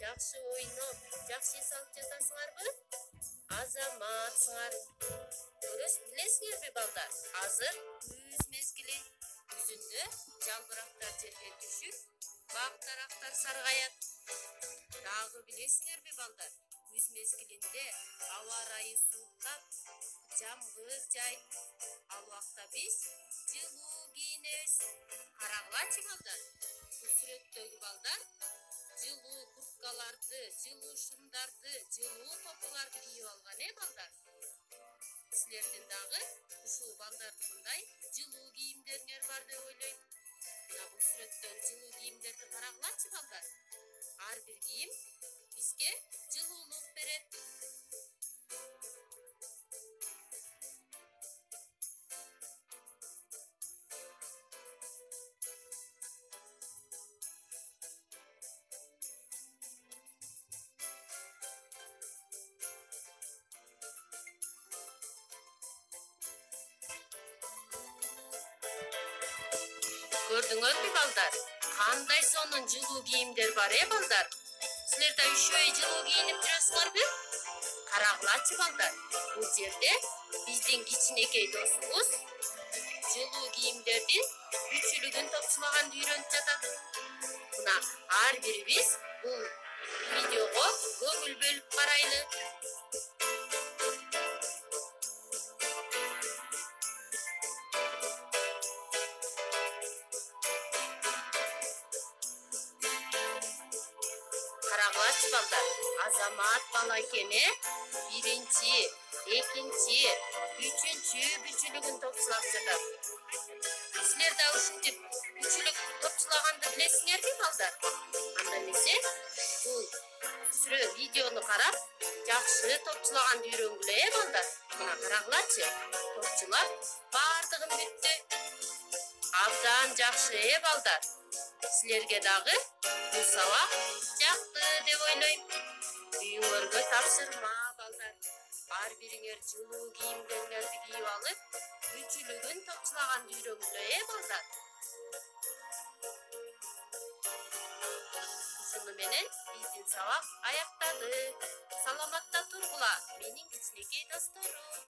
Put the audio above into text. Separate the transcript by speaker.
Speaker 1: жакшы ойноп, жакшы эс алып жатасыңарбы? Азаматсыңар. Билесиңерби балдар? Азыр күз мезгили. Күзүндө жалбырактар жерге түшүп, бак дарактар саргаят. Дагы билесиңерби балдар? Күз мезгилинде аба ырайы сууктап, жамгыр жайт. Ал убакта биз жылуу кийинебиз. Карагылачы балдар. Бул сүрөттөгү балдар жылуу курткаларды, жылуу шымдарды, жылуу топуларды кийип алган, балдар? Силердин дагы ушул балдардыкындай жылуу кийимдериңер бар деп ойлойм. Мына бул сүрөттөгү жылуу кийимдерди карагылачы балдар. Ар бир кийим бизге жылуулук берет. Көрдүңөрбү балдар? Кандай сонун жылуу кийимдер бар, балдар? Силер да üşөй жылуу кийинип жүрөсүңөрбү? Карагылачы балдар. Бул жерде биздин кичинекей досубуз жылуу кийимдердин күчүлүгүн топчулаганды үйрөнүп жатат. Мына ар бирибиз бул видеого көңүл бөлүп карайлы. Карагылачы балдар, Азамат бала экен, биринчи, экинчи, үчүнчү күчүлүгүн топчулап жатат. Силер да ушинтип күчүлүк топчулаганды билесиңерби балдар? Анда эмесе бул видеону карап, жакшы топчулаганды үйрөнгүлө, балдар. Мына карагылачы, топчулап бардыгын бүттү. Абдан жакшы, балдар. Силерге дагы бул сабак жакты деп ойлойм. Үйүңөргө тапшырма, балдар. Ар бириңер жылуу кийимдериңерди кийип алып, күчүлүгүн топчулаганды үйрөнгүлө, балдар. Ушуну менен биздин сабак аяктады. Саламатта тургула, менин кичинекей досторум.